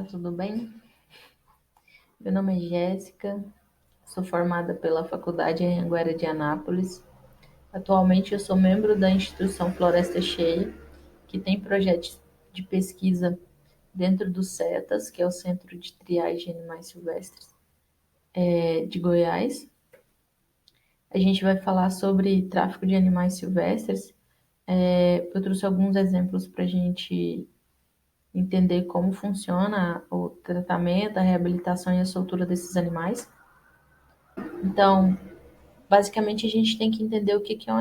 tudo bem? Meu nome é Jéssica, sou formada pela Faculdade Anhanguera de Anápolis. Atualmente eu sou membro da instituição Floresta Cheia, que tem projetos de pesquisa dentro do CETAS, que é o Centro de Triagem de Animais Silvestres de Goiás. A gente vai falar sobre tráfico de animais silvestres. Eu trouxe alguns exemplos para a gente entender como funciona o tratamento, a reabilitação e a soltura desses animais. Então, basicamente, a gente tem que entender o que é um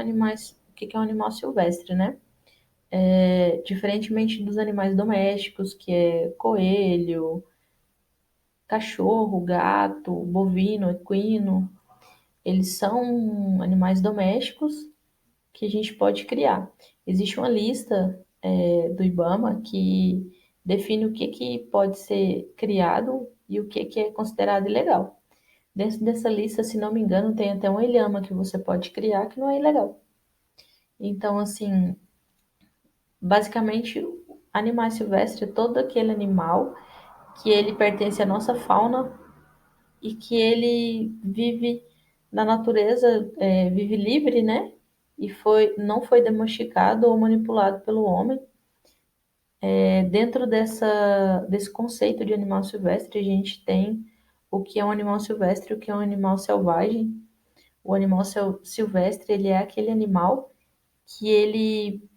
animal silvestre, né? Diferentemente dos animais domésticos, que é coelho, cachorro, gato, bovino, equino, eles são animais domésticos que a gente pode criar. Existe uma lista do IBAMA que define o que, que pode ser criado e o que é considerado ilegal. Dentro dessa lista, se não me engano, tem até uma ilhama que você pode criar que não é ilegal. Então, assim, basicamente, animal silvestre é todo aquele animal que ele pertence à nossa fauna e que ele vive na natureza, vive livre, né? E não foi domesticado ou manipulado pelo homem. Dentro desse conceito de animal silvestre, a gente tem o que é um animal silvestre e o que é um animal selvagem. O animal silvestre, ele é aquele animal que ele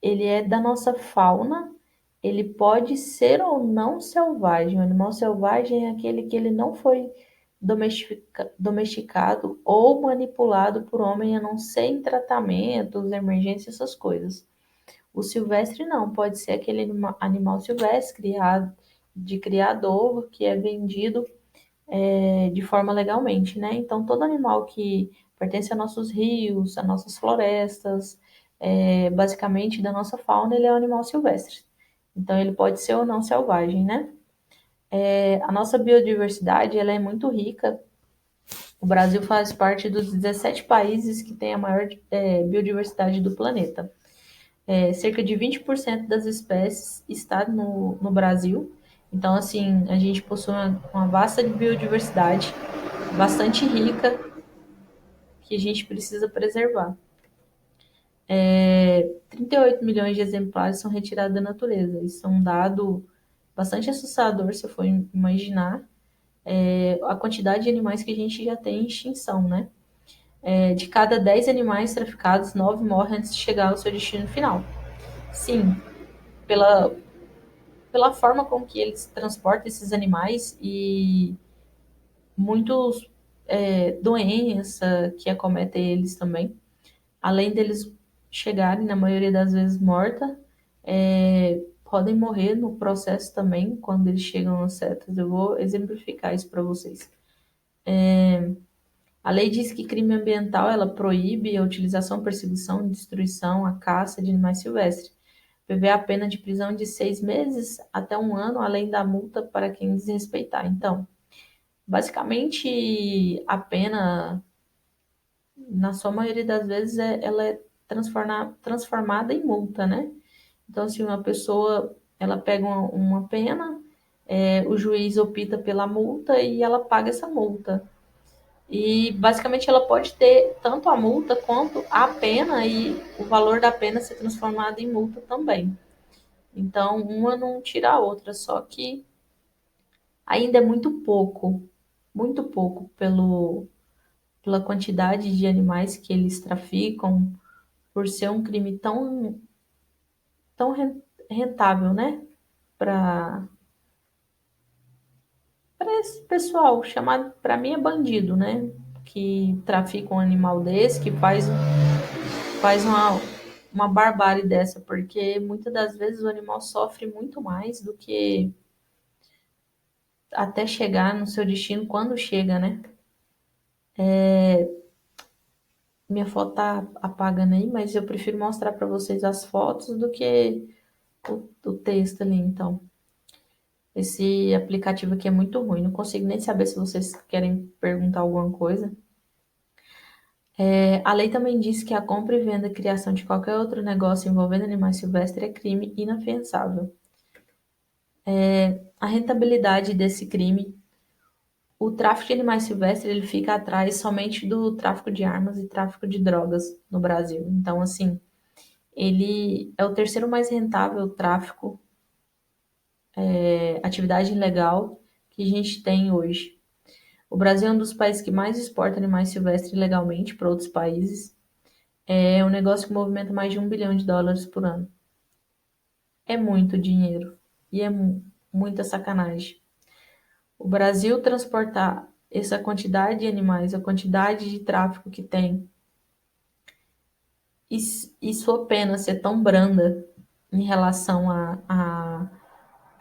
é da nossa fauna, ele pode ser ou não selvagem. O animal selvagem é aquele que ele não foi domesticado ou manipulado por homem, a não ser em tratamentos, emergências, essas coisas. O silvestre não, pode ser aquele animal silvestre criado de criador que é vendido de forma legalmente, né? Então, todo animal que pertence a nossos rios, a nossas florestas, basicamente da nossa fauna, ele é um animal silvestre. Então, ele pode ser ou não selvagem, né? A nossa biodiversidade, ela é muito rica. O Brasil faz parte dos 17 países que têm a maior biodiversidade do planeta. Cerca de 20% das espécies está no Brasil. Então, assim, a gente possui uma vasta biodiversidade, bastante rica, que a gente precisa preservar. 38 milhões de exemplares são retirados da natureza. Isso é um dado bastante assustador, se eu for imaginar a quantidade de animais que a gente já tem em extinção, né? De cada 10 animais traficados, 9 morrem antes de chegar ao seu destino final. Sim, pela, pela forma com que eles transportam esses animais e muitos doenças que acometem eles também. Além deles chegarem, na maioria das vezes, morta, podem morrer no processo também, quando eles chegam nas setas. Eu vou exemplificar isso para vocês. A lei diz que crime ambiental ela proíbe a utilização, perseguição, destruição, a caça de animais silvestres. Prevê a pena de prisão de 6 meses até 1 ano, além da multa para quem desrespeitar. Então, basicamente, a pena, na sua maioria das vezes, ela é transformada em multa, né? Então, se uma pessoa ela pega uma pena, o juiz opta pela multa e ela paga essa multa. E basicamente ela pode ter tanto a multa quanto a pena e o valor da pena ser transformado em multa também. Então, uma não tira a outra, só que ainda é muito pouco pela quantidade de animais que eles traficam, por ser um crime tão rentável, né? Para esse pessoal, chamado para mim é bandido, né? Que trafica um animal desse, que faz uma barbárie dessa, porque muitas das vezes o animal sofre muito mais do que até chegar no seu destino quando chega, né? Minha foto tá apagando aí, mas eu prefiro mostrar para vocês as fotos do que o texto ali, então. Esse aplicativo aqui é muito ruim, não consigo nem saber se vocês querem perguntar alguma coisa. A lei também diz que a compra e venda e criação de qualquer outro negócio envolvendo animais silvestres é crime inafiançável. A rentabilidade desse crime, o tráfico de animais silvestres, ele fica atrás somente do tráfico de armas e tráfico de drogas no Brasil. Então, assim, ele é o terceiro mais rentável tráfico, atividade ilegal que a gente tem hoje. O Brasil é um dos países que mais exporta animais silvestres legalmente para outros países. É um negócio que movimenta mais de US$ 1 bilhão por ano. É muito dinheiro e é muita sacanagem. O Brasil transportar essa quantidade de animais, a quantidade de tráfico que tem, e sua pena ser tão branda em relação a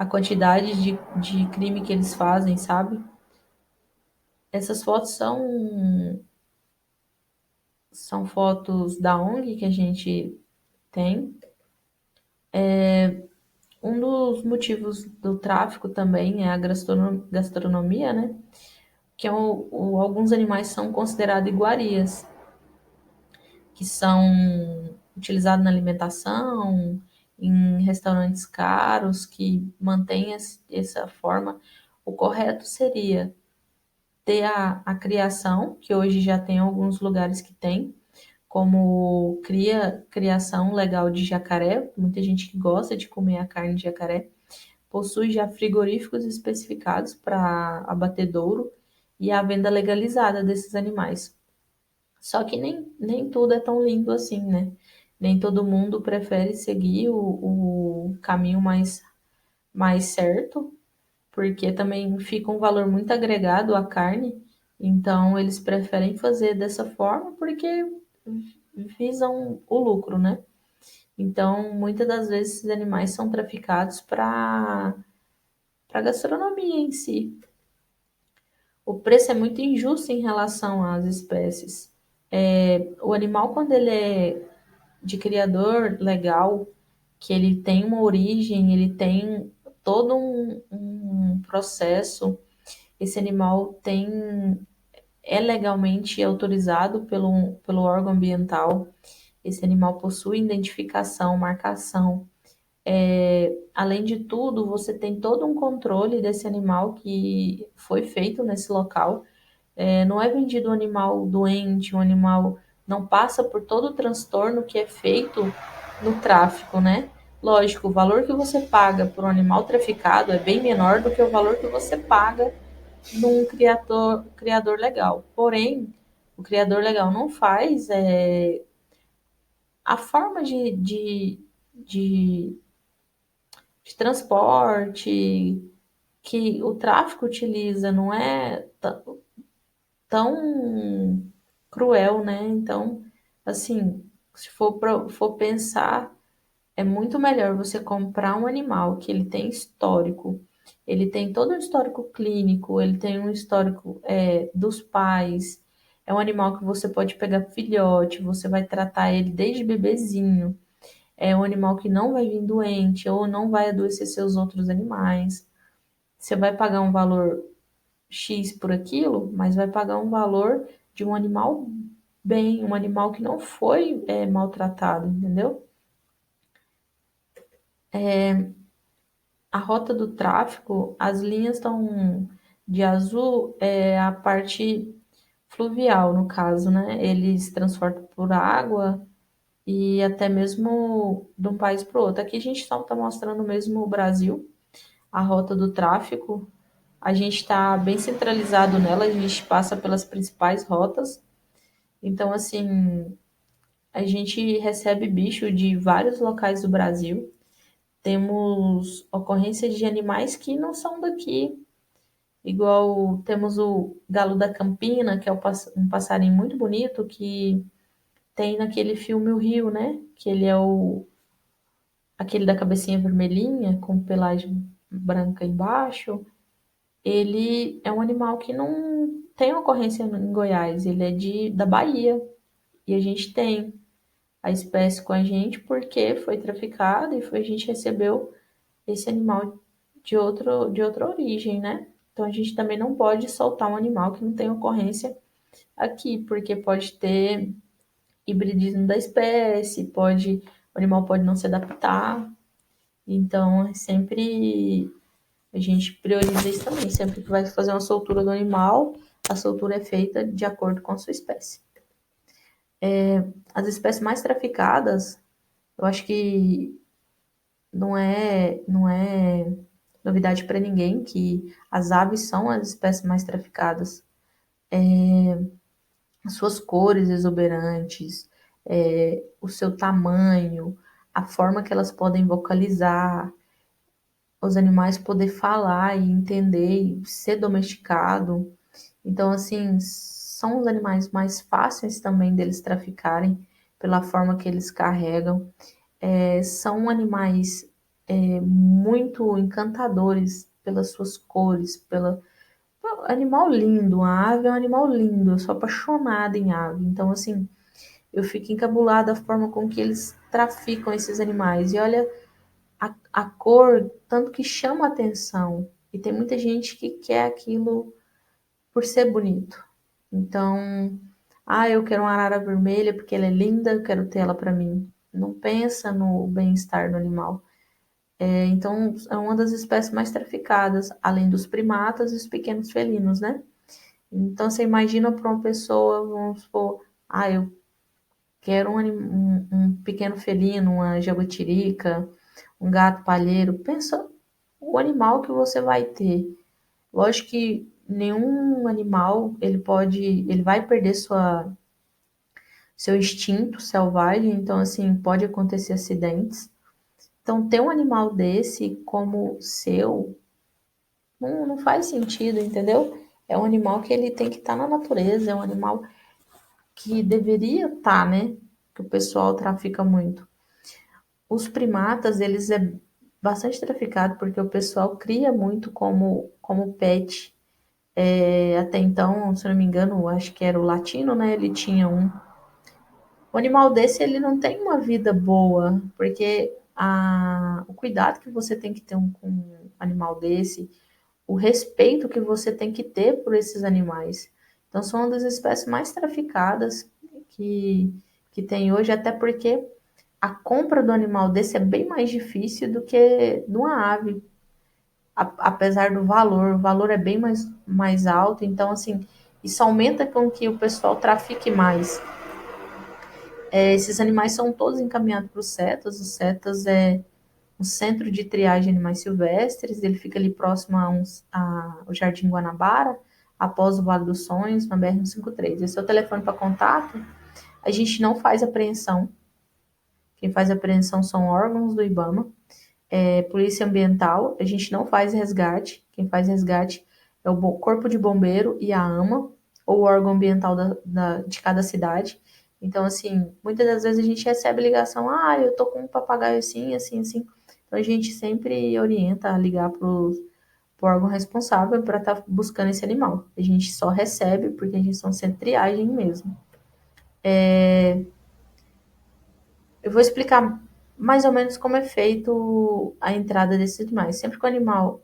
quantidade de crime que eles fazem, sabe? Essas fotos são fotos da ONG que a gente tem. Um dos motivos do tráfico também é a gastronomia, né? Que alguns animais são considerados iguarias, que são utilizados na alimentação, em restaurantes caros, que mantêm essa forma. O correto seria ter a criação, que hoje já tem alguns lugares que tem, como criação legal de jacaré, muita gente que gosta de comer a carne de jacaré, possui já frigoríficos especificados para abatedouro e a venda legalizada desses animais. Só que nem tudo é tão lindo assim, né? Nem todo mundo prefere seguir o caminho mais certo, porque também fica um valor muito agregado à carne, então eles preferem fazer dessa forma porque visam o lucro, né? Então, muitas das vezes esses animais são traficados para gastronomia em si. O preço é muito injusto em relação às espécies. O animal, quando ele é de criador legal, que ele tem uma origem, ele tem todo um processo, esse animal é legalmente autorizado pelo órgão ambiental, esse animal possui identificação, marcação. Além de tudo, você tem todo um controle desse animal que foi feito nesse local. Não é vendido um animal doente, um animal não passa por todo o transtorno que é feito no tráfico, né? Lógico, o valor que você paga por um animal traficado é bem menor do que o valor que você paga num criador legal. Porém, o criador legal não faz a forma de, de transporte que o tráfico utiliza não é tão cruel, né? Então, assim, se for pensar, é muito melhor você comprar um animal que ele tem histórico, ele tem todo um histórico clínico, ele tem um histórico dos pais, é um animal que você pode pegar filhote, você vai tratar ele desde bebezinho, é um animal que não vai vir doente ou não vai adoecer seus outros animais. Você vai pagar um valor X por aquilo, mas vai pagar um valor de um animal bem, um animal que não foi maltratado, entendeu? A rota do tráfico, as linhas estão de azul, é a parte fluvial, no caso, né? Eles transportam por água e até mesmo de um país para o outro. Aqui a gente só está mostrando mesmo o Brasil, a rota do tráfico. A gente está bem centralizado nela, a gente passa pelas principais rotas. Então, assim, a gente recebe bicho de vários locais do Brasil. Temos ocorrências de animais que não são daqui. Igual temos o galo da Campina, que é um passarinho muito bonito que tem naquele filme O Rio, né? Que ele é aquele da cabecinha vermelhinha com pelagem branca embaixo. Ele é um animal que não tem ocorrência em Goiás, ele é da Bahia. E a gente tem a espécie com a gente porque foi traficado e a gente recebeu esse animal de outra origem, né? Então a gente também não pode soltar um animal que não tem ocorrência aqui, porque pode ter hibridismo da espécie, o animal pode não se adaptar. Então é sempre A gente prioriza isso também. Sempre que vai fazer uma soltura do animal, a soltura é feita de acordo com a sua espécie. As espécies mais traficadas, eu acho que não é novidade para ninguém que as aves são as espécies mais traficadas. As suas cores exuberantes, o seu tamanho, a forma que elas podem vocalizar, os animais poder falar e entender e ser domesticado. Então, assim, são os animais mais fáceis também deles traficarem pela forma que eles carregam. São animais muito encantadores pelas suas cores, pela animal lindo. A ave é um animal lindo. Eu sou apaixonada em ave. Então, assim, eu fico encabulada a forma com que eles traficam esses animais. E olha a cor, tanto que chama atenção. E tem muita gente que quer aquilo por ser bonito. Então, eu quero uma arara vermelha porque ela é linda, eu quero ter ela para mim. Não pensa no bem-estar do animal. Então, é uma das espécies mais traficadas, além dos primatas e os pequenos felinos, né? Então, você imagina para uma pessoa, vamos supor, eu quero um pequeno felino, uma jaguatirica, um gato palheiro. Pensa o animal que você vai ter. Lógico que nenhum animal ele vai perder seu instinto selvagem, então assim pode acontecer acidentes. Então ter um animal desse como seu não faz sentido, entendeu? É um animal que ele tem que estar na natureza, é um animal que deveria estar, né? Que o pessoal trafica muito. Os primatas, eles é bastante traficado porque o pessoal cria muito como pet. Até então, se eu não me engano, acho que era o latino, né? Ele tinha um. O animal desse, ele não tem uma vida boa, porque o cuidado que você tem que ter com um animal desse, o respeito que você tem que ter por esses animais. Então, são uma das espécies mais traficadas que, que tem hoje, até porque a compra do animal desse é bem mais difícil do que de uma ave, apesar do valor. O valor é bem mais alto, então, assim, isso aumenta com que o pessoal trafique mais. Esses animais são todos encaminhados para os CETAS. O CETAS é um centro de triagem de animais silvestres, ele fica ali próximo ao Jardim Guanabara, após o Vale dos Sonhos, na BR-153. Esse é o telefone para contato. A gente não faz apreensão. Quem faz apreensão são órgãos do IBAMA. Polícia Ambiental, a gente não faz resgate. Quem faz resgate é o Corpo de Bombeiro e a AMA, ou o órgão ambiental de cada cidade. Então, assim, muitas das vezes a gente recebe ligação, eu tô com um papagaio assim, assim, assim. Então, a gente sempre orienta a ligar pro órgão responsável para estar buscando esse animal. A gente só recebe porque a gente são centro de triagem mesmo. Eu vou explicar mais ou menos como é feito a entrada desses animais. Sempre que o animal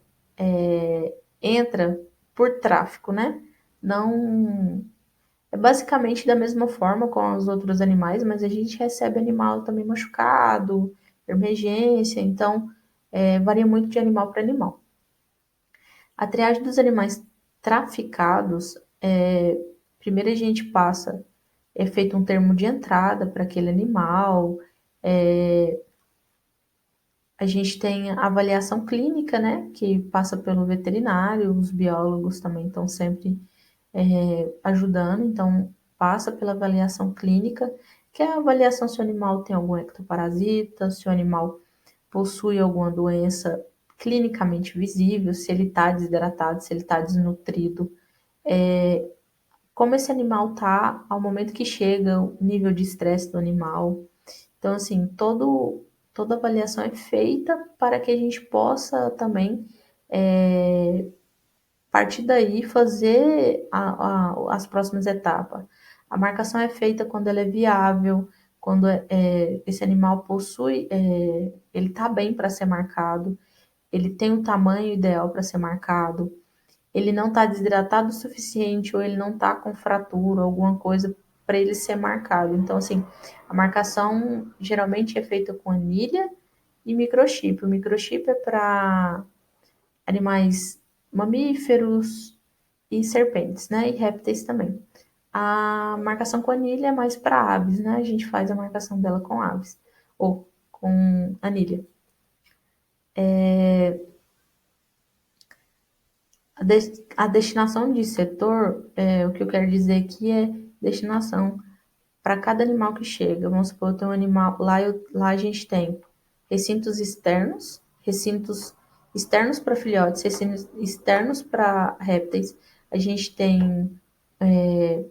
entra por tráfico, né? Não é basicamente da mesma forma com os outros animais, mas a gente recebe animal também machucado, emergência, então varia muito de animal para animal. A triagem dos animais traficados, primeiro a gente passa, é feito um termo de entrada para aquele animal, a gente tem a avaliação clínica, né, que passa pelo veterinário, os biólogos também estão sempre ajudando, então passa pela avaliação clínica, que é a avaliação se o animal tem algum ectoparasita, se o animal possui alguma doença clinicamente visível, se ele está desidratado, se ele está desnutrido, como esse animal está ao momento que chega, o nível de estresse do animal. Então, assim, toda avaliação é feita para que a gente possa também partir daí fazer as próximas etapas. A marcação é feita quando ela é viável, quando esse animal possui, ele está bem para ser marcado, ele tem o tamanho ideal para ser marcado, ele não está desidratado o suficiente ou ele não está com fratura, alguma coisa para ele ser marcado. Então, assim, a marcação geralmente é feita com anilha e microchip. O microchip é para animais mamíferos e serpentes, né? E répteis também. A marcação com anilha é mais para aves, né? A gente faz a marcação dela com aves ou com anilha. A destinação de setor, o que eu quero dizer aqui é destinação para cada animal que chega. Vamos supor, tem um animal, lá a gente tem recintos externos para filhotes, recintos externos para répteis. A gente tem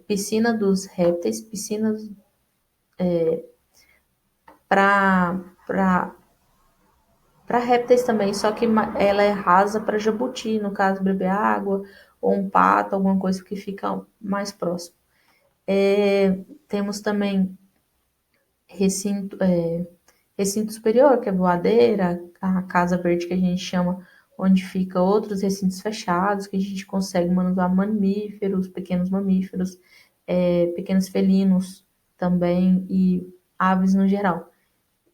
piscina dos répteis, piscinas para répteis também, só que ela é rasa para jabuti, no caso, beber água, ou um pato, alguma coisa que fica mais próximo. Temos também recinto, recinto superior, que é voadeira, a casa verde que a gente chama, onde fica outros recintos fechados, que a gente consegue manusear mamíferos, pequenos felinos também, e aves no geral.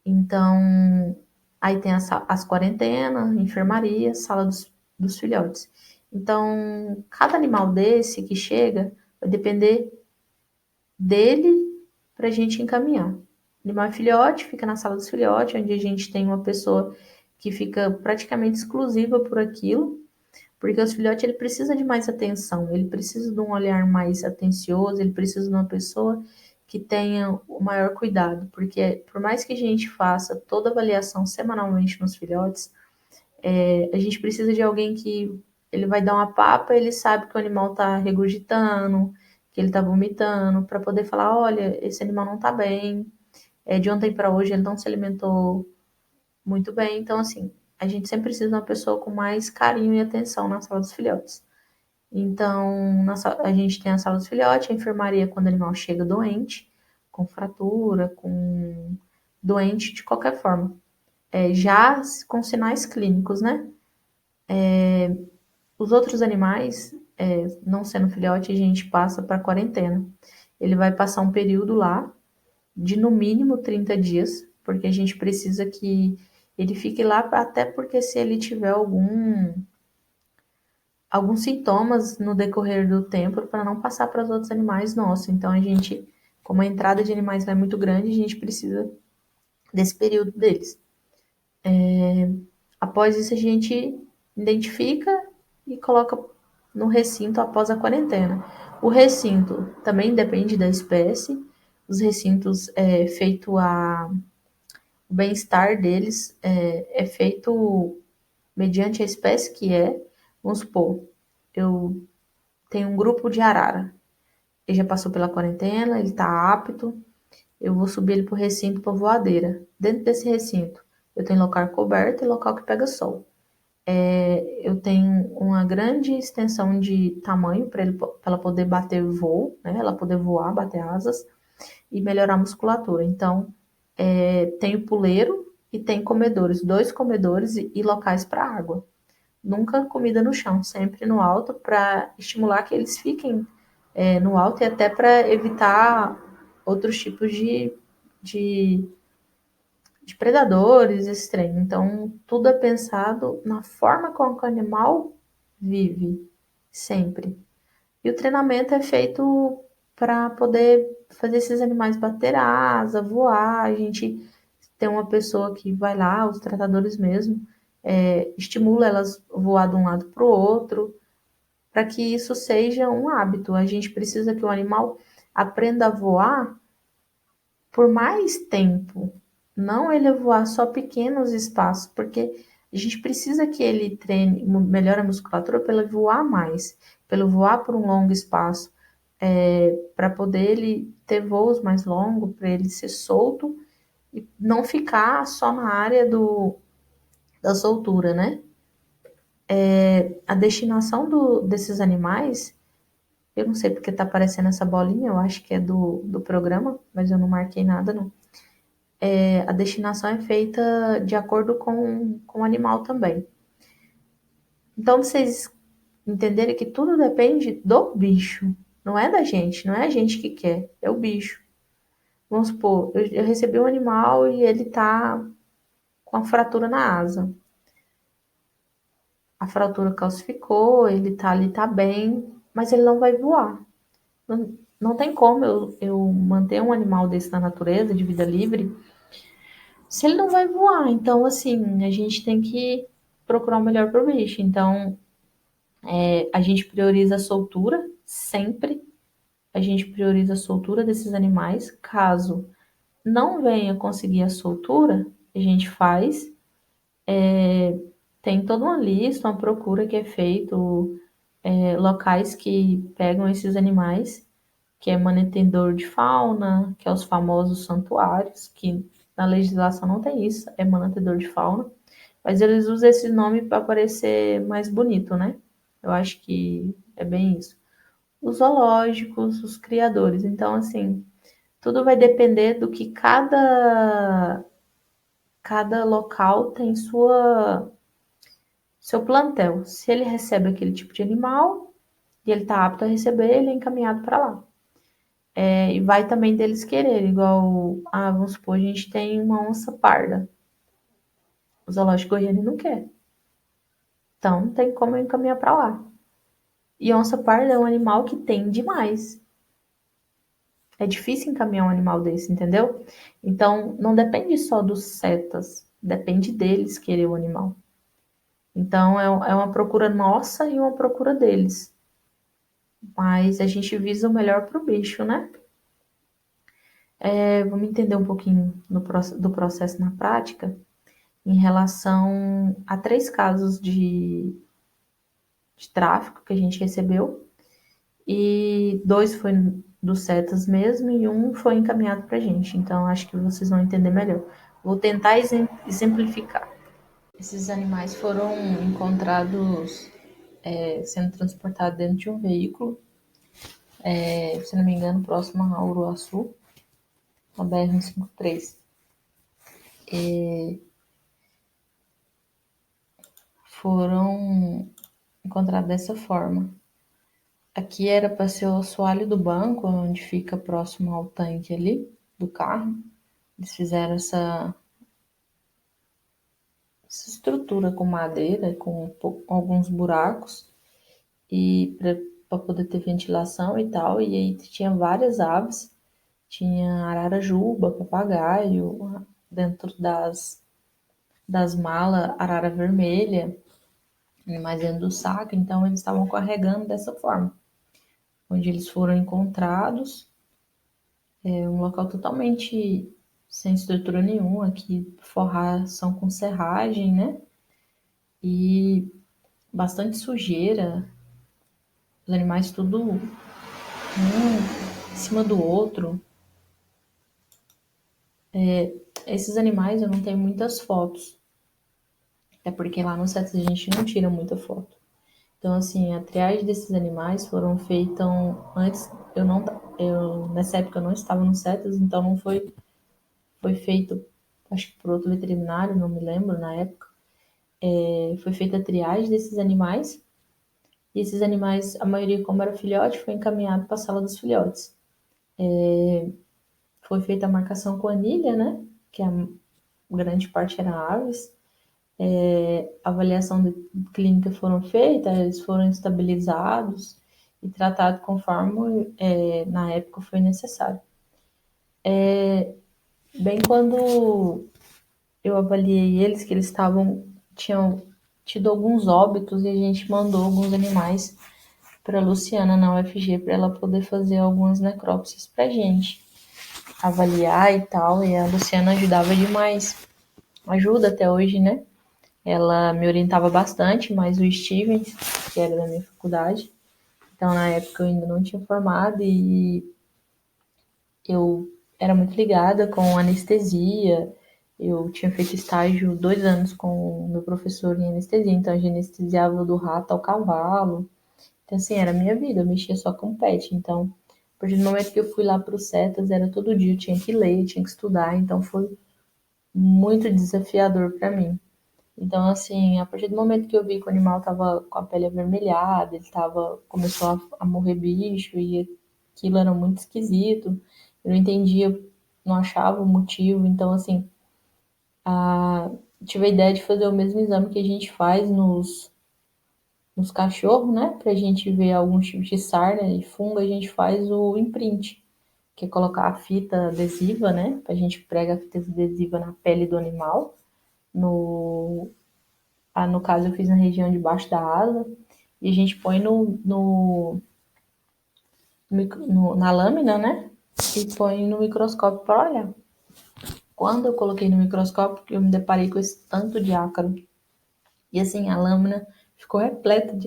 Então, aí tem as quarentenas, enfermaria, sala dos filhotes. Então, cada animal desse que chega vai depender dele para a gente encaminhar. Animal filhote fica na sala dos filhotes, onde a gente tem uma pessoa que fica praticamente exclusiva por aquilo, porque os filhotes ele precisa de mais atenção, ele precisa de um olhar mais atencioso, ele precisa de uma pessoa que tenha o maior cuidado, porque por mais que a gente faça toda a avaliação semanalmente nos filhotes, a gente precisa de alguém que ele vai dar uma papa, ele sabe que o animal está regurgitando, que ele está vomitando, para poder falar, olha, esse animal não está bem, de ontem para hoje ele não se alimentou muito bem. Então, assim, a gente sempre precisa de uma pessoa com mais carinho e atenção na sala dos filhotes. Então, a gente tem a sala dos filhotes, a enfermaria quando o animal chega doente, com fratura, com doente de qualquer forma. Já com sinais clínicos, né? Os outros animais, não sendo filhote, a gente passa para quarentena. Ele vai passar um período lá, de no mínimo 30 dias, porque a gente precisa que ele fique lá, até porque se ele tiver alguns sintomas no decorrer do tempo, para não passar para os outros animais nossos. Então a gente, como a entrada de animais lá é muito grande, a gente precisa desse período deles. Após isso, a gente identifica e coloca no recinto após a quarentena. O recinto também depende da espécie. Os recintos feito o bem-estar deles é feito mediante a espécie que é. Vamos supor, eu tenho um grupo de arara. Ele já passou pela quarentena, ele está apto. Eu vou subir ele para o recinto para voadeira. Dentro desse recinto, eu tenho local coberto e local que pega sol. Eu tenho uma grande extensão de tamanho para ela poder bater voo, né? Ela poder voar, bater asas e melhorar a musculatura. Então, tem puleiro e tem comedores, 2 comedores e locais para água. Nunca comida no chão, sempre no alto, para estimular que eles fiquem no alto e até para evitar outros tipos de, de predadores, esse trem. Então, tudo é pensado na forma como o animal vive, sempre. E o treinamento é feito para poder fazer esses animais bater asa, voar. A gente tem uma pessoa que vai lá, os tratadores mesmo, estimula elas a voar de um lado para o outro, para que isso seja um hábito. A gente precisa que o animal aprenda a voar por mais tempo, não ele voar só pequenos espaços, porque a gente precisa que ele treine, melhore a musculatura para ele voar mais, para ele voar por um longo espaço, para poder ele ter voos mais longos, para ele ser solto e não ficar só na área da soltura, né? A destinação desses animais, eu não sei porque tá aparecendo essa bolinha, eu acho que é do programa, mas eu não marquei nada, não. A destinação é feita de acordo com o animal também. Então, vocês entenderem que tudo depende do bicho, não é da gente, não é a gente que quer, é o bicho. Vamos supor, eu recebi um animal e ele tá com a fratura na asa. a fratura calcificou, ele tá ali, tá bem, mas ele não vai voar. Não, não tem como eu manter um animal desse na natureza, de vida livre, se ele não vai voar. Então, assim, a gente tem que procurar o melhor pro bicho. Então, a gente prioriza a soltura sempre. A gente prioriza a soltura desses animais. Caso não venha conseguir a soltura, a gente faz. Tem toda uma lista, uma procura que é feito, locais que pegam esses animais, que é manetendor de fauna, que é os famosos santuários, que na legislação não tem isso, é manetendor de fauna, mas eles usam esse nome para parecer mais bonito, né? Eu acho que é bem isso. Os zoológicos, os criadores. Então, assim, tudo vai depender do que cada local tem seu plantel. Se ele recebe aquele tipo de animal e ele está apto a receber, ele é encaminhado para lá. E vai também deles querer, igual, vamos supor, a gente tem uma onça parda. O zoológico goiano não quer. Então, não tem como eu encaminhar para lá. E onça parda é um animal que tem demais. É difícil encaminhar um animal desse, entendeu? Então, não depende só dos setas, depende deles querer o animal. Então, é uma procura nossa e uma procura deles. Mas a gente visa o melhor pro bicho, né? Vamos entender um pouquinho do processo na prática em relação a 3 casos de tráfico que a gente recebeu. E 2 foi dos setas mesmo e um foi encaminhado para a gente. Então, acho que vocês vão entender melhor. Vou tentar exemplificar. Esses animais foram encontrados sendo transportados dentro de um veículo, se não me engano, próximo a Uruaçu, na BR-153. Foram encontrados dessa forma. Aqui era para ser o assoalho do banco, onde fica próximo ao tanque ali do carro. Eles fizeram essa estrutura com madeira, com alguns buracos, e para poder ter ventilação e tal. E aí tinha várias aves, tinha ararajuba, papagaio, dentro das malas, arara vermelha, animais dentro do saco. Então eles estavam carregando dessa forma. Onde eles foram encontrados, um local totalmente sem estrutura nenhuma, aqui forração com serragem, né? E bastante sujeira, os animais tudo um em cima do outro. Esses animais eu não tenho muitas fotos, até porque lá no CETES a gente não tira muita foto. Então, assim, a triagem desses animais foram feitas antes. Nessa época eu não estava no CETES, então não foi feito, acho que por outro veterinário, não me lembro na época. Foi feita a triagem desses animais. E esses animais, a maioria, como era filhote, foi encaminhado para a sala dos filhotes. Foi feita a marcação com anilha, né? Que a grande parte era aves. Avaliação clínica foram feitas, eles foram estabilizados e tratados conforme na época foi necessário. Bem quando eu avaliei eles, que eles tinham tido alguns óbitos e a gente mandou alguns animais para Luciana na UFG para ela poder fazer algumas necrópsias para gente avaliar e tal. E a Luciana ajudava demais, ajuda até hoje, né? Ela me orientava bastante, mas o Stevens, que era da minha faculdade, então na época eu ainda não tinha formado e eu era muito ligada com anestesia. Eu tinha feito estágio 2 anos com o meu professor em anestesia, então a gente anestesiava do rato ao cavalo. Então, assim, era a minha vida, eu mexia só com pet. Então, a partir do momento que eu fui lá para o CETAS, era todo dia, eu tinha que ler, tinha que estudar, então foi muito desafiador para mim. Então, assim, a partir do momento que eu vi que o animal tava com a pele avermelhada, começou a morrer bicho e aquilo era muito esquisito. Eu não entendia, não achava o motivo. Então, assim, tive a ideia de fazer o mesmo exame que a gente faz nos cachorros, né? Pra gente ver algum tipo de sarna e fungo, a gente faz o imprint, que é colocar a fita adesiva, né? A gente prega a fita adesiva na pele do animal. No caso, eu fiz na região de baixo da asa. E a gente põe na lâmina, né? E põe no microscópio para olhar. Quando eu coloquei no microscópio, eu me deparei com esse tanto de ácaro. E assim, a lâmina ficou repleta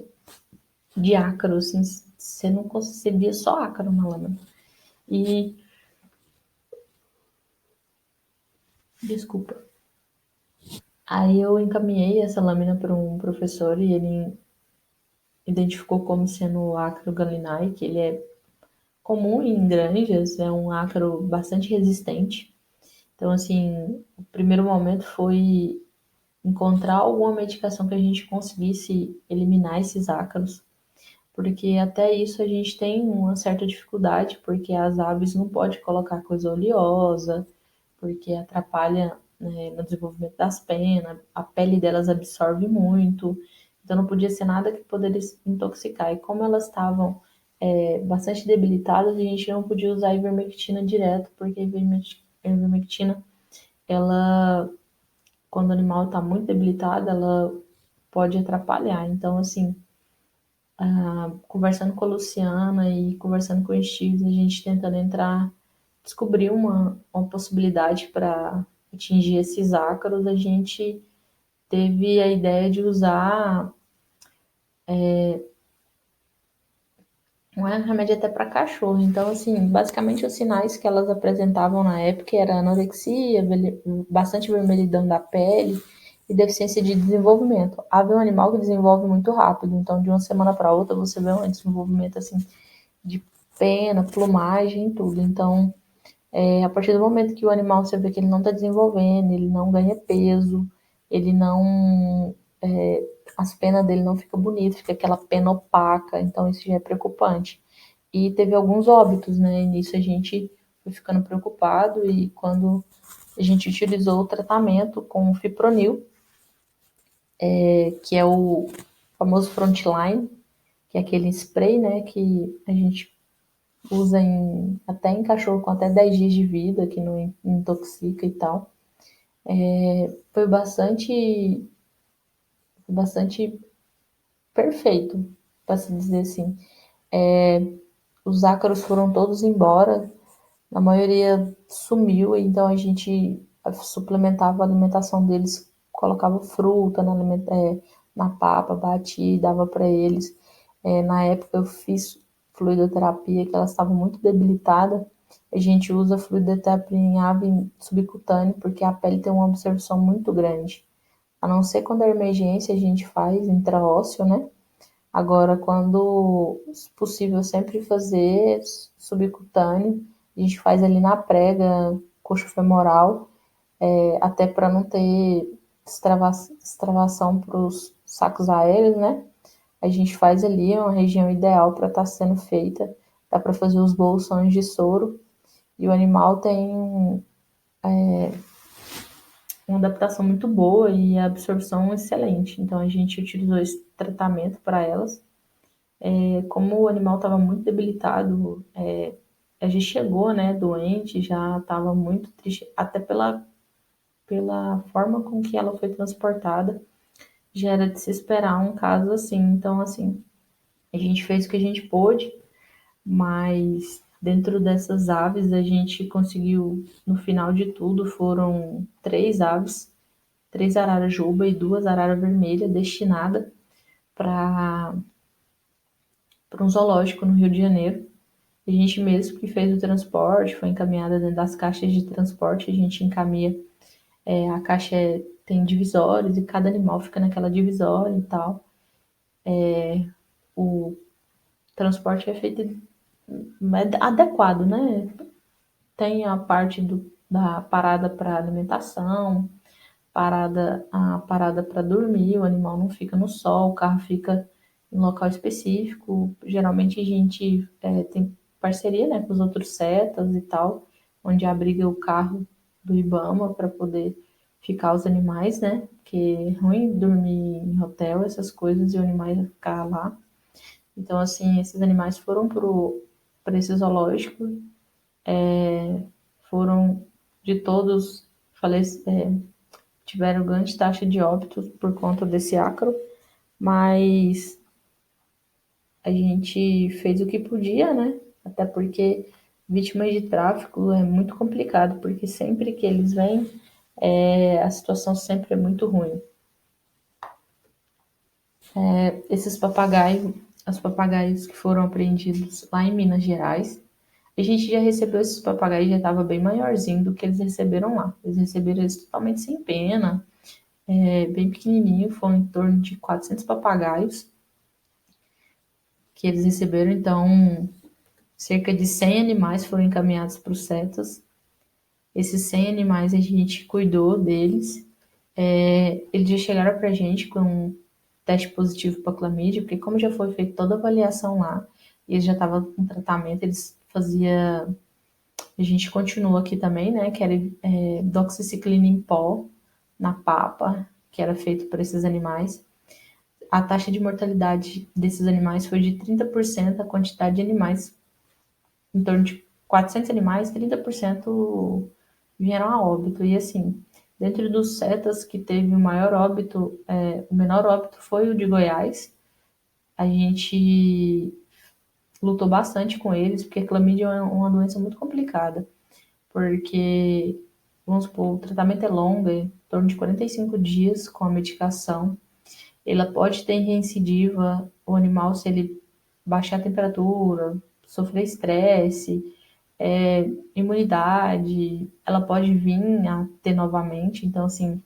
de ácaro, assim, você não concebia só ácaro na lâmina. E, desculpa. Aí eu encaminhei essa lâmina para um professor e ele identificou como sendo o ácaro gallinae, que ele é comum em granjas, é um ácaro bastante resistente. Então, assim, o primeiro momento foi encontrar alguma medicação que a gente conseguisse eliminar esses ácaros, porque até isso a gente tem uma certa dificuldade, porque as aves não podem colocar coisa oleosa, porque atrapalha, né, no desenvolvimento das penas, a pele delas absorve muito, então não podia ser nada que pudesse intoxicar. E como elas estavam bastante debilitadas, a gente não podia usar a ivermectina direto, porque a ivermectina, ela, quando o animal está muito debilitado, ela pode atrapalhar. Então, assim, conversando com a Luciana e conversando com o Steve, a gente tentando descobrir uma possibilidade para atingir esses ácaros, a gente teve a ideia de usar um remédio até para cachorro. Então, assim, basicamente os sinais que elas apresentavam na época era anorexia, bastante vermelhidão da pele e deficiência de desenvolvimento. Ave é um animal que desenvolve muito rápido, então de uma semana para outra você vê um desenvolvimento assim de pena, plumagem, tudo. Então, a partir do momento que o animal você vê que ele não está desenvolvendo, ele não ganha peso, ele não. As penas dele não ficam bonitas, fica aquela pena opaca, então isso já é preocupante. E teve alguns óbitos, né? E nisso a gente foi ficando preocupado e quando a gente utilizou o tratamento com o fipronil, que é o famoso frontline, que é aquele spray, né, que a gente usa até em cachorro com até 10 dias de vida, que não intoxica e tal. Foi bastante perfeito, para se dizer assim. Os ácaros foram todos embora, a maioria sumiu, então a gente suplementava a alimentação deles, colocava fruta na papa, batia e dava para eles. Na época eu fiz fluidoterapia, que elas estavam muito debilitadas. A gente usa fluidoterapia em ave subcutânea, porque a pele tem uma absorção muito grande. A não ser quando é emergência, a gente faz intraósseo, né? Agora, quando possível, sempre fazer subcutâneo. A gente faz ali na prega, coxo femoral, até para não ter extravação para os sacos aéreos, né? A gente faz ali uma região ideal para estar sendo feita. Dá para fazer os bolsões de soro. E o animal tem uma adaptação muito boa e a absorção excelente. Então, a gente utilizou esse tratamento para elas. Como o animal estava muito debilitado, a gente chegou, né, doente, já estava muito triste, até pela forma com que ela foi transportada, já era de se esperar um caso assim. Então, assim, a gente fez o que a gente pôde, mas dentro dessas aves a gente conseguiu, no final de tudo, foram 3 aves, 3 araras-juba e 2 araras-vermelhas destinadas para um zoológico no Rio de Janeiro. A gente mesmo que fez o transporte, foi encaminhada dentro das caixas de transporte, a gente encaminha, a caixa tem divisórios e cada animal fica naquela divisória e tal. O transporte é feito adequado, né? Tem a parte da parada para alimentação, a parada para dormir, o animal não fica no sol, o carro fica em local específico. Geralmente a gente tem parceria, né, com os outros setas e tal, onde abriga o carro do IBAMA para poder ficar os animais, né? Porque é ruim dormir em hotel, essas coisas, e o animal ia ficar lá. Então, assim, esses animais foram para esse zoológico, foram de todos, tiveram grande taxa de óbitos por conta desse ácaro, mas a gente fez o que podia, né? Até porque vítimas de tráfico é muito complicado, porque sempre que eles vêm, a situação sempre é muito ruim. Esses papagaios, os papagaios que foram apreendidos lá em Minas Gerais, a gente já recebeu esses papagaios, já estava bem maiorzinho do que eles receberam lá. Eles receberam eles totalmente sem pena, bem pequenininho, foram em torno de 400 papagaios que eles receberam. Então, cerca de 100 animais foram encaminhados para os CETAS. Esses 100 animais a gente cuidou deles. Eles já chegaram para a gente com um teste positivo para clamídia, porque como já foi feita toda a avaliação lá, e eles já estavam com tratamento, eles faziam. A gente continua aqui também, né? Que era doxiciclina em pó na papa, que era feito por esses animais. A taxa de mortalidade desses animais foi de 30%, a quantidade de animais, em torno de 400 animais, 30% vieram a óbito. E assim, dentro dos CETAS que teve o maior óbito, o menor óbito foi o de Goiás. A gente lutou bastante com eles, porque a clamídia é uma doença muito complicada, porque, vamos supor, o tratamento é longo, é em torno de 45 dias com a medicação. Ela pode ter recidiva, o animal, se ele baixar a temperatura, sofrer estresse, imunidade, ela pode vir a ter novamente. Então, assim,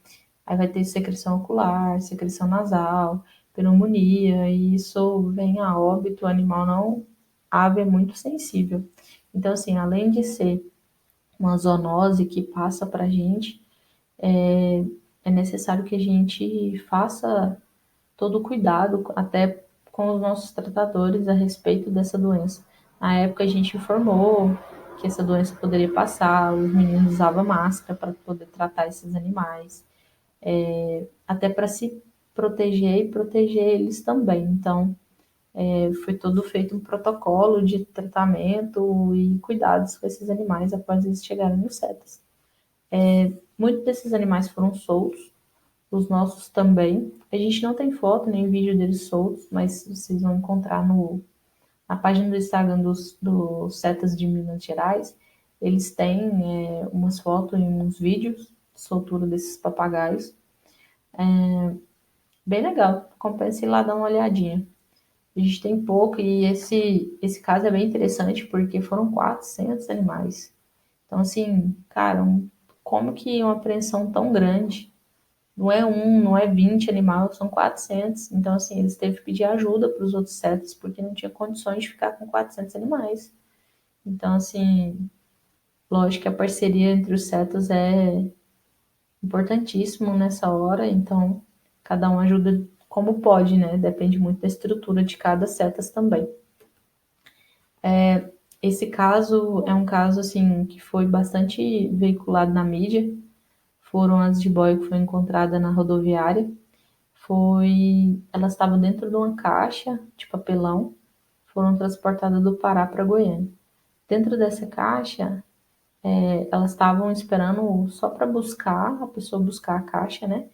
aí vai ter secreção ocular, secreção nasal, pneumonia, e isso vem a óbito, o animal não, a ave é muito sensível. Então, assim, além de ser uma zoonose que passa para a gente, é necessário que a gente faça todo o cuidado, até com os nossos tratadores, a respeito dessa doença. Na época, a gente informou que essa doença poderia passar, os meninos usavam máscara para poder tratar esses animais, até para se proteger e proteger eles também. Então, foi todo feito um protocolo de tratamento e cuidados com esses animais após eles chegarem no CETAS. Muitos desses animais foram soltos, os nossos também. A gente não tem foto nem vídeo deles soltos, mas vocês vão encontrar na página do Instagram dos Setas de Minas Gerais. Eles têm umas fotos e uns vídeos de soltura desses papagaios. Bem legal, compensa ir lá dar uma olhadinha. A gente tem pouco e esse caso é bem interessante porque foram 400 animais. Então, assim, cara, como que uma apreensão tão grande? Não é um, não é 20 animais, são 400. Então, assim, eles teve que pedir ajuda para os outros CETAS, porque não tinha condições de ficar com 400 animais. Então, assim, lógico que a parceria entre os CETAS é importantíssimo nessa hora. Então, cada um ajuda como pode, né? Depende muito da estrutura de cada CETAS também. Esse caso é um caso, assim, que foi bastante veiculado na mídia. Foram as jiboia que foi encontrada na rodoviária. Elas estavam dentro de uma caixa de papelão, foram transportadas do Pará para Goiânia. Dentro dessa caixa, elas estavam esperando só para buscar, a pessoa buscar a caixa, né?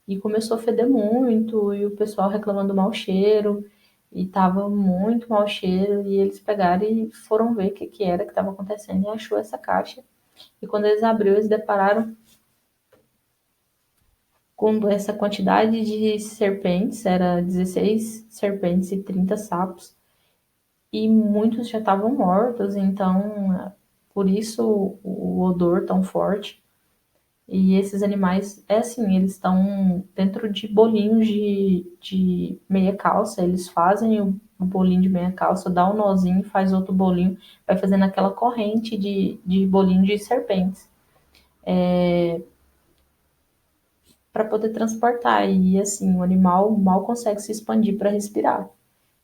E começou a feder muito, e o pessoal reclamando do mau cheiro, e tava muito mau cheiro, e eles pegaram e foram ver o que era que estava acontecendo, e achou essa caixa. E quando eles abriram, eles depararam com essa quantidade de serpentes, era 16 serpentes e 30 sapos, e muitos já estavam mortos, então por isso o odor tão forte. E esses animais, é assim, eles estão dentro de bolinhos de meia calça, eles fazem o bolinho de meia calça, dá um nozinho, faz outro bolinho, vai fazendo aquela corrente de bolinho de serpentes para poder transportar. E assim, o animal mal consegue se expandir para respirar.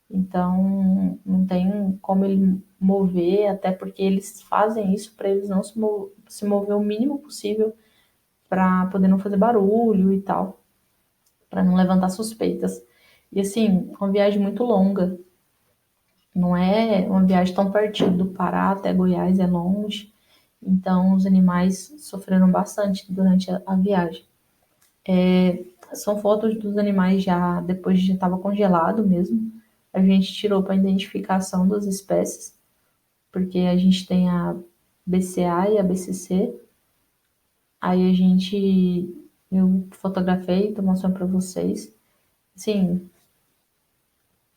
Então, não tem como ele mover, até porque eles fazem isso para eles não se mover o mínimo possível para poder não fazer barulho e tal, para não levantar suspeitas. E assim, uma viagem muito longa. Não é uma viagem tão pertinho do Pará até Goiás, é longe. Então, os animais sofreram bastante durante a viagem. São fotos dos animais já depois de já estava congelado mesmo. A gente tirou para identificação das espécies, porque a gente tem a BCA e a BCC. Aí eu fotografei, tô mostrando para vocês. Sim,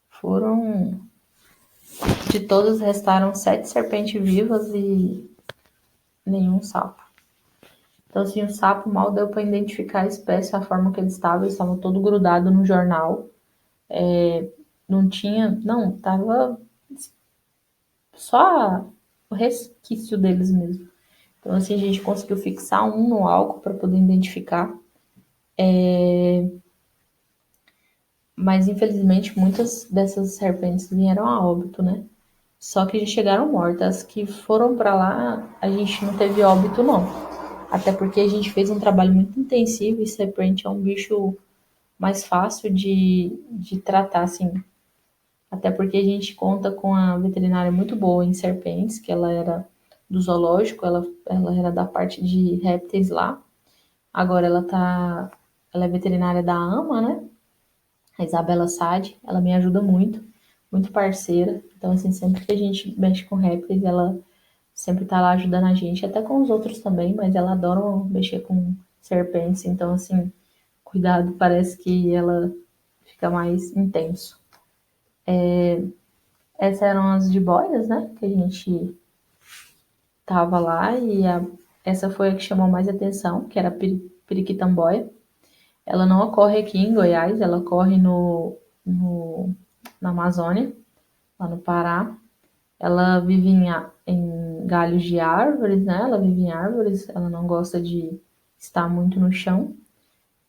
foram de todas restaram 7 serpentes vivas e nenhum sapo. Então, assim, o sapo mal deu para identificar a espécie, a forma que ele estava todo grudado no jornal. Não tinha, não, tava só o resquício deles mesmo. Então, assim, a gente conseguiu fixar um no álcool para poder identificar. Mas, infelizmente, muitas dessas serpentes vieram a óbito, né? Só que já chegaram mortas. As que foram para lá, a gente não teve óbito, não. Até porque a gente fez um trabalho muito intensivo e serpente é um bicho mais fácil de tratar, assim. Até porque a gente conta com a veterinária muito boa em serpentes, que ela era do zoológico, ela era da parte de répteis lá. Agora ela é veterinária da AMA, né? A Isabela Sade, ela me ajuda muito, muito parceira. Então, assim, sempre que a gente mexe com répteis, ela sempre tá lá ajudando a gente, até com os outros também, mas ela adora mexer com serpentes, então, assim, cuidado, parece que ela fica mais intenso. Essas eram as jiboias, né, que a gente tava lá, essa foi a que chamou mais atenção, que era a periquitamboia. Ela não ocorre aqui em Goiás, ela ocorre na Amazônia, lá no Pará. Ela vive em galhos de árvores, né? Ela vive em árvores, ela não gosta de estar muito no chão.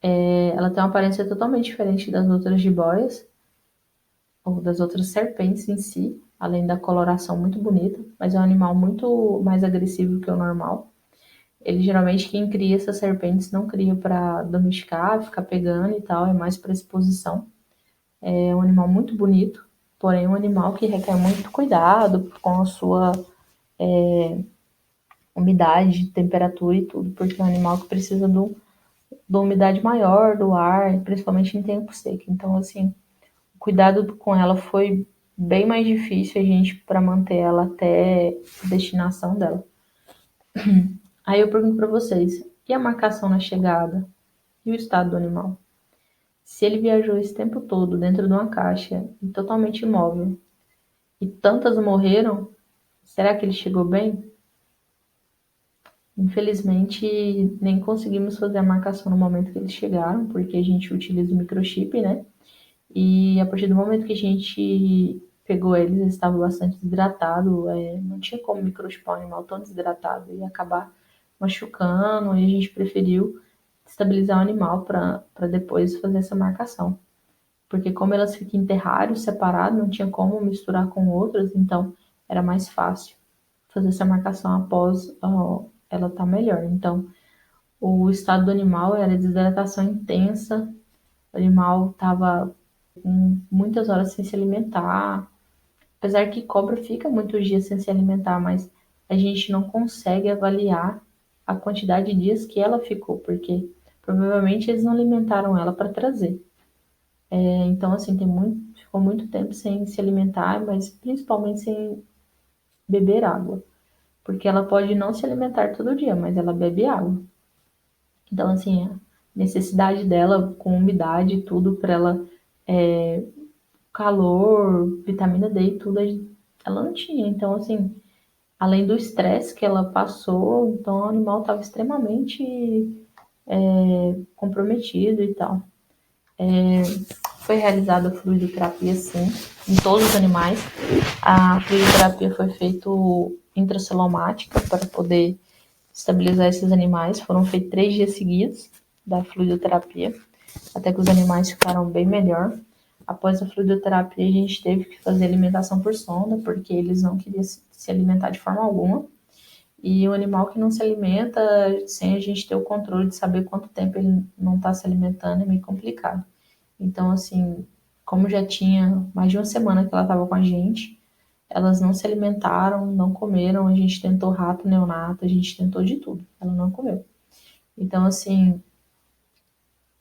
Ela tem uma aparência totalmente diferente das outras jiboias, ou das outras serpentes em si, além da coloração muito bonita, mas é um animal muito mais agressivo que o normal. Ele geralmente quem cria essas serpentes não cria para domesticar, ficar pegando e tal, é mais para exposição. É um animal muito bonito, porém um animal que requer muito cuidado com a sua umidade, temperatura e tudo, porque é um animal que precisa da umidade maior do ar, principalmente em tempo seco. Então, assim, o cuidado com ela foi bem mais difícil a gente para manter ela até a destinação dela. Aí eu pergunto para vocês, e a marcação na chegada? E o estado do animal? Se ele viajou esse tempo todo dentro de uma caixa e totalmente imóvel, e tantas morreram, será que ele chegou bem? Infelizmente, nem conseguimos fazer a marcação no momento que eles chegaram, porque a gente utiliza o microchip, né? E a partir do momento que a gente pegou eles estavam bastante desidratados, não tinha como microchipar um animal tão desidratado e acabar machucando, e a gente preferiu estabilizar o animal para depois fazer essa marcação. Porque como elas ficam em terrário separado, não tinha como misturar com outras, então era mais fácil fazer essa marcação após ela estar melhor. Então, o estado do animal era desidratação intensa, o animal estava com muitas horas sem se alimentar, apesar que cobra fica muitos dias sem se alimentar, mas a gente não consegue avaliar a quantidade de dias que ela ficou, porque provavelmente eles não alimentaram ela para trazer. Então, assim, ficou muito tempo sem se alimentar, mas principalmente sem beber água, porque ela pode não se alimentar todo dia, mas ela bebe água. Então, assim, a necessidade dela com umidade e tudo para ela, calor, vitamina D e tudo, ela não tinha. Então, assim, além do estresse que ela passou, então o animal estava extremamente comprometido e tal. Foi realizada a fluidoterapia, sim, em todos os animais. A fluidoterapia foi feita intracelomática para poder estabilizar esses animais. Foram feitos 3 dias seguidos da fluidoterapia, até que os animais ficaram bem melhor. Após a fluidoterapia, a gente teve que fazer alimentação por sonda, porque eles não queriam se alimentar de forma alguma. E o animal que não se alimenta, sem a gente ter o controle de saber quanto tempo ele não está se alimentando, é meio complicado. Então, assim, como já tinha mais de uma semana que ela estava com a gente, elas não se alimentaram, não comeram, a gente tentou rato neonato, a gente tentou de tudo, ela não comeu. Então, assim,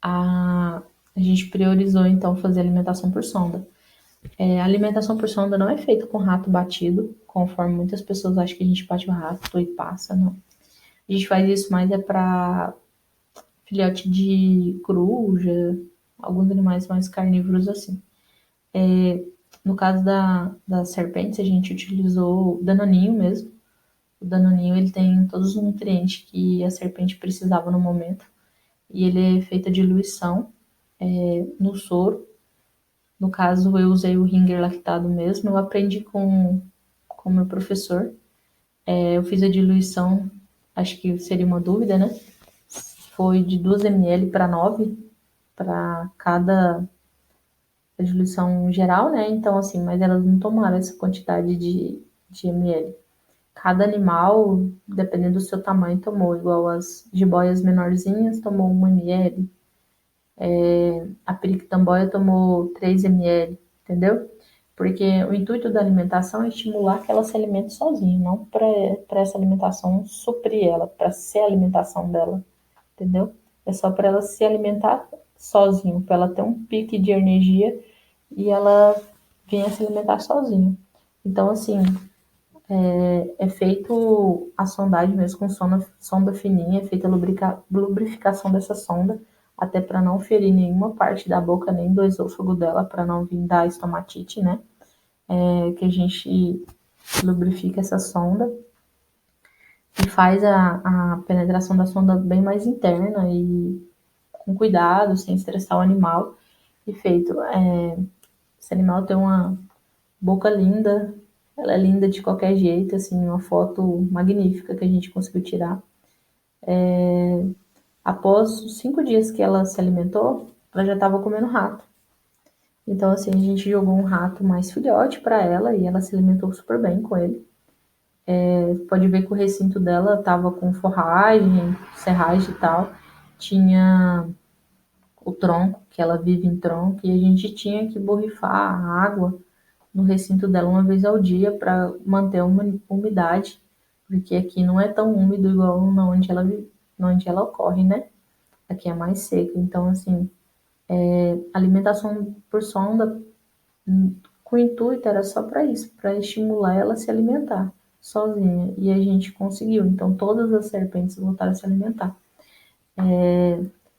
a gente priorizou, então, fazer alimentação por sonda. A alimentação por sonda não é feita com rato batido, conforme muitas pessoas acham que a gente bate o rato e passa, não. A gente faz isso mais para filhote de coruja, alguns animais mais carnívoros assim. No caso da serpente, a gente utilizou o danoninho mesmo. O danoninho ele tem todos os nutrientes que a serpente precisava no momento. E ele é feito de diluição no soro. No caso, eu usei o Ringer lactado mesmo. Eu aprendi com meu professor. Eu fiz a diluição, acho que seria uma dúvida, né? Foi de 2 ml para 9 para cada diluição geral, né? Então, assim, mas elas não tomaram essa quantidade de ml. Cada animal, dependendo do seu tamanho, tomou, igual as jiboias menorzinhas, tomou 1 ml. A periquitamboia tomou 3 ml, entendeu? Porque o intuito da alimentação é estimular que ela se alimente sozinha, não para essa alimentação suprir ela, para ser a alimentação dela, entendeu? É só para ela se alimentar sozinho, para ela ter um pique de energia e ela vinha se alimentar sozinha. Então, assim, é feito a sondagem mesmo com sonda fininha, é feita a lubrificação dessa sonda, até para não ferir nenhuma parte da boca, nem do esôfago dela, para não vir dar estomatite, né? Que a gente lubrifica essa sonda e faz a penetração da sonda bem mais interna e com cuidado, sem estressar o animal. E feito. Esse animal tem uma boca linda, ela é linda de qualquer jeito, assim, uma foto magnífica que a gente conseguiu tirar. Após os 5 dias que ela se alimentou, ela já estava comendo rato. Então, assim, a gente jogou um rato mais filhote para ela e ela se alimentou super bem com ele. Pode ver que o recinto dela estava com forragem, serragem e tal. Tinha o tronco, que ela vive em tronco, e a gente tinha que borrifar a água no recinto dela uma vez ao dia para manter uma umidade, porque aqui não é tão úmido igual onde ela ocorre, né? Aqui é mais seco. Então, assim, alimentação por sonda, com o intuito era só para isso, para estimular ela a se alimentar sozinha. E a gente conseguiu. Então, todas as serpentes voltaram a se alimentar.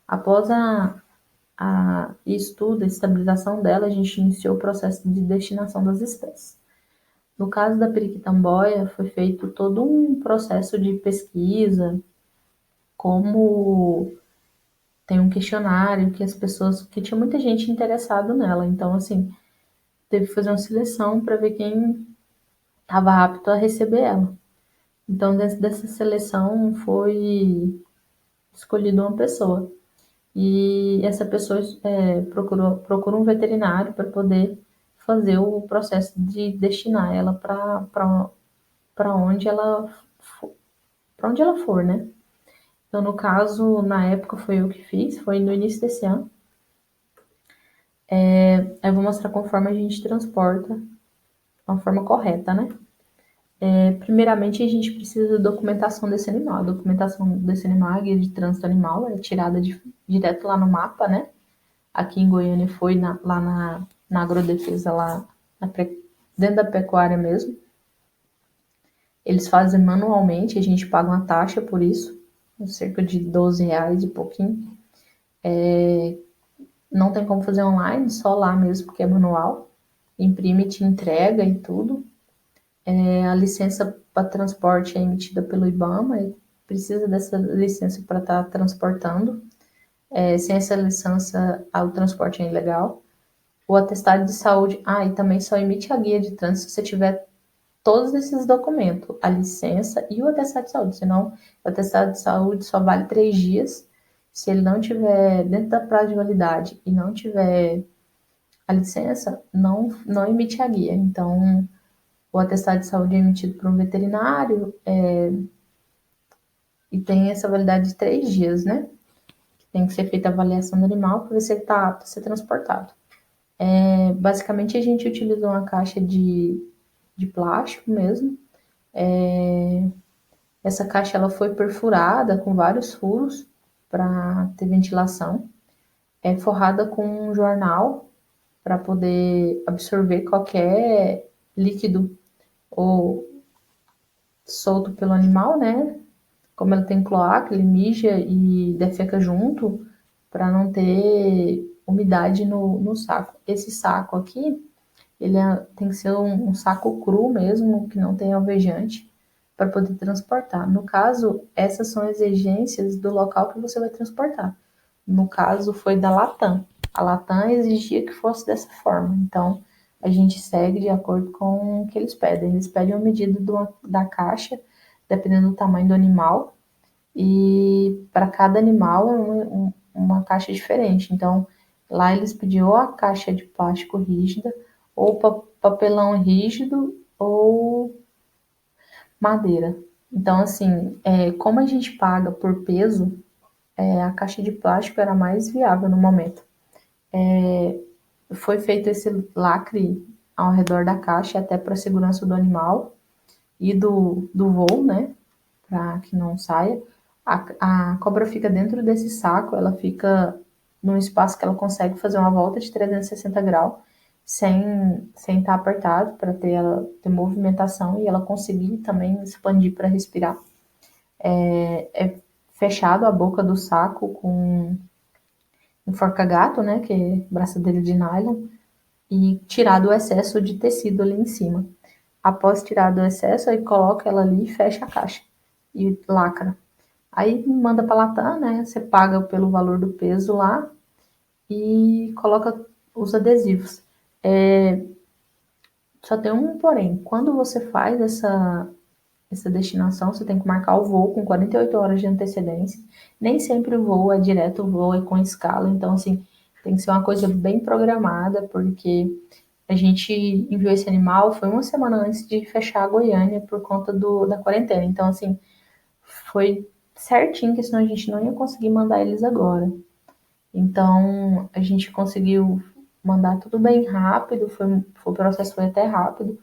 Após a estudo, a estabilização dela, a gente iniciou o processo de destinação das espécies. No caso da periquitamboia, foi feito todo um processo de pesquisa, como tem um questionário que as pessoas, que tinha muita gente interessada nela, então assim, teve que fazer uma seleção para ver quem estava apto a receber ela. Então, dentro dessa seleção foi escolhida uma pessoa. E essa pessoa procura um veterinário para poder fazer o processo de destinar ela para onde para onde ela for, né? Então, no caso, na época foi eu que fiz, foi no início desse ano. Eu vou mostrar conforme a gente transporta, de uma forma correta, né? Primeiramente, a gente precisa da documentação desse animal. A documentação desse animal, a guia de trânsito animal, é tirada direto lá no mapa, né? Aqui em Goiânia foi lá na agrodefesa, dentro da pecuária mesmo. Eles fazem manualmente, a gente paga uma taxa por isso, cerca de R$ 12 e pouquinho. Não tem como fazer online, só lá mesmo, porque é manual. Imprime, te entrega e tudo. A licença para transporte é emitida pelo IBAMA, e precisa dessa licença para estar transportando. Sem essa licença, o transporte é ilegal. O atestado de saúde, e também só emite a guia de trânsito se você tiver todos esses documentos, a licença e o atestado de saúde, senão o atestado de saúde só vale 3 dias. Se ele não tiver dentro da prazo de validade e não tiver a licença, não emite a guia. Então, o atestado de saúde é emitido por um veterinário, e tem essa validade de 3 dias, né? Tem que ser feita a avaliação do animal para ver se ele está apto a ser transportado. Basicamente, a gente utiliza uma caixa de plástico mesmo. Essa caixa ela foi perfurada com vários furos para ter ventilação. É forrada com um jornal para poder absorver qualquer líquido ou solto pelo animal, né? Como ela tem cloaca, ele mija e defeca junto para não ter umidade no saco. Esse saco aqui, tem que ser um saco cru mesmo, que não tem alvejante, para poder transportar. No caso, essas são exigências do local que você vai transportar. No caso, foi da Latam. A Latam exigia que fosse dessa forma. Então, a gente segue de acordo com o que eles pedem. Eles pedem uma medida da caixa, dependendo do tamanho do animal, e para cada animal é uma caixa diferente. Então, lá eles pediam ou a caixa de plástico rígida, ou papelão rígido, ou madeira. Então, assim, como a gente paga por peso, a caixa de plástico era mais viável no momento. Foi feito esse lacre ao redor da caixa, até para a segurança do animal e do voo, né? Para que não saia. A cobra fica dentro desse saco, ela fica num espaço que ela consegue fazer uma volta de 360 graus sem estar apertado, para ter movimentação e ela conseguir também expandir para respirar. É fechado a boca do saco com um forca-gato, né, que é braçadeira de nylon, e tirado o excesso de tecido ali em cima. Após tirar do excesso, aí coloca ela ali e fecha a caixa e lacra. Aí manda para Latam, né? Você paga pelo valor do peso lá e coloca os adesivos. Só tem um porém. Quando você faz essa destinação, você tem que marcar o voo com 48 horas de antecedência. Nem sempre o voo é direto, o voo é com escala. Então, assim, tem que ser uma coisa bem programada, porque a gente enviou esse animal, foi uma semana antes de fechar a Goiânia por conta da quarentena. Então, assim, foi certinho, que senão a gente não ia conseguir mandar eles agora. Então, a gente conseguiu mandar tudo bem rápido, o processo foi até rápido.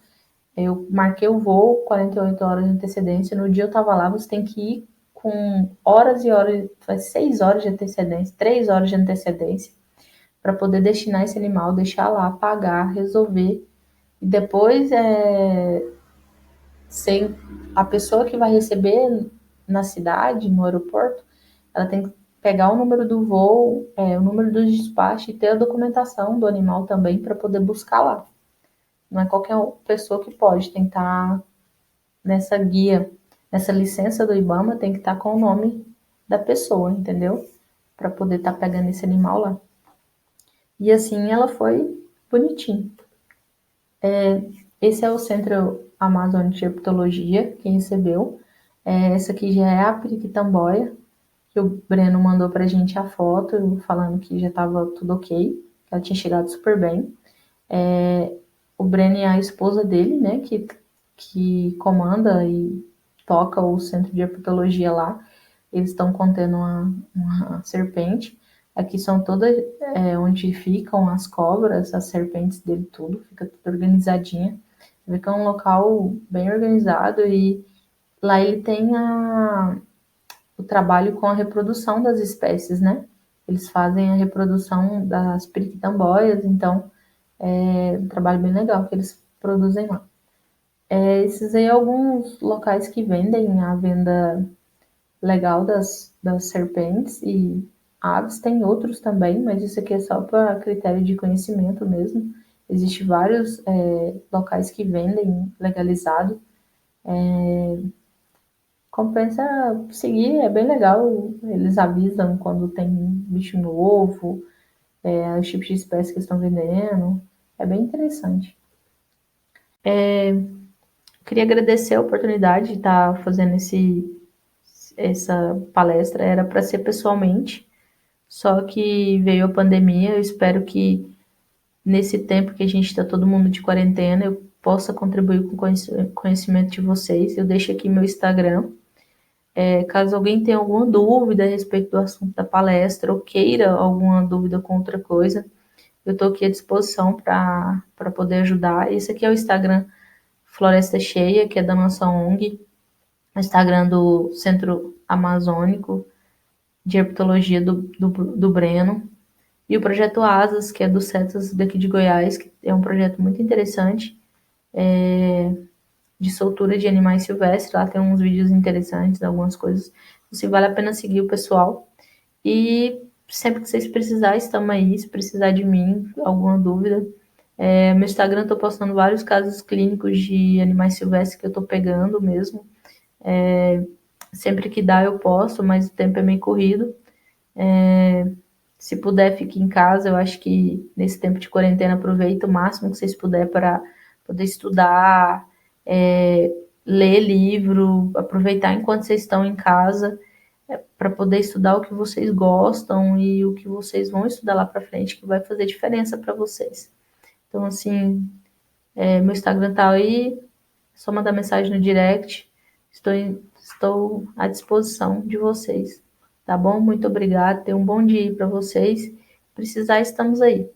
Eu marquei o voo 48 horas de antecedência. No dia eu tava lá, você tem que ir com horas e horas, faz 6 horas de antecedência, 3 horas de antecedência, para poder destinar esse animal, deixar lá, pagar, resolver. E depois, sem a pessoa que vai receber na cidade, no aeroporto, ela tem que pegar o número do voo, o número do despacho e ter a documentação do animal também para poder buscar lá. Não é qualquer pessoa que pode, tem que estar nessa guia, nessa licença do IBAMA, tem que estar com o nome da pessoa, entendeu? Para poder estar pegando esse animal lá. E assim ela foi bonitinho. Esse é o Centro Amazônico de Herpetologia, quem recebeu. Essa aqui já é a periquitamboia, que o Breno mandou pra gente a foto, falando que já estava tudo ok, que ela tinha chegado super bem. O Breno e a esposa dele, né, que comanda e toca o centro de herpetologia lá, eles estão contendo uma serpente. Aqui são todas onde ficam as cobras, as serpentes dele, tudo, fica tudo organizadinha. Vê que é um local bem organizado e lá ele tem o trabalho com a reprodução das espécies, né? Eles fazem a reprodução das periquitamboias, então é um trabalho bem legal que eles produzem lá. Esses aí alguns locais que vendem a venda legal das serpentes e aves, tem outros também, mas isso aqui é só para critério de conhecimento mesmo. Existem vários locais que vendem legalizado. Compensa seguir, é bem legal. Eles avisam quando tem bicho novo, os tipos de espécies que estão vendendo. É bem interessante. Queria agradecer a oportunidade de estar fazendo essa palestra. Era para ser pessoalmente, só que veio a pandemia. Eu espero que nesse tempo que a gente está todo mundo de quarentena, eu possa contribuir com o conhecimento de vocês. Eu deixo aqui meu Instagram, Caso alguém tenha alguma dúvida a respeito do assunto da palestra ou queira alguma dúvida com outra coisa, eu estou aqui à disposição para poder ajudar. Esse aqui é o Instagram Floresta Cheia, que é da nossa ONG, o Instagram do Centro Amazônico de Herpetologia do Breno, e o Projeto Asas, que é do CETAS daqui de Goiás, que é um projeto muito interessante, de soltura de animais silvestres. Lá tem uns vídeos interessantes, algumas coisas. Se vale a pena seguir o pessoal. E sempre que vocês precisarem, estamos aí. Se precisar de mim, alguma dúvida. Meu Instagram, estou postando vários casos clínicos de animais silvestres que eu estou pegando mesmo. Sempre que dá eu posto, mas o tempo é meio corrido. Se puder, fique em casa. Eu acho que nesse tempo de quarentena, aproveita o máximo que vocês puderem para poder estudar, ler livro, aproveitar enquanto vocês estão em casa, para poder estudar o que vocês gostam e o que vocês vão estudar lá para frente, que vai fazer diferença para vocês. Então, assim, meu Instagram tá aí, só mandar mensagem no direct. Estou à disposição de vocês, tá bom? Muito obrigada, tenham um bom dia para vocês. Precisar, estamos aí.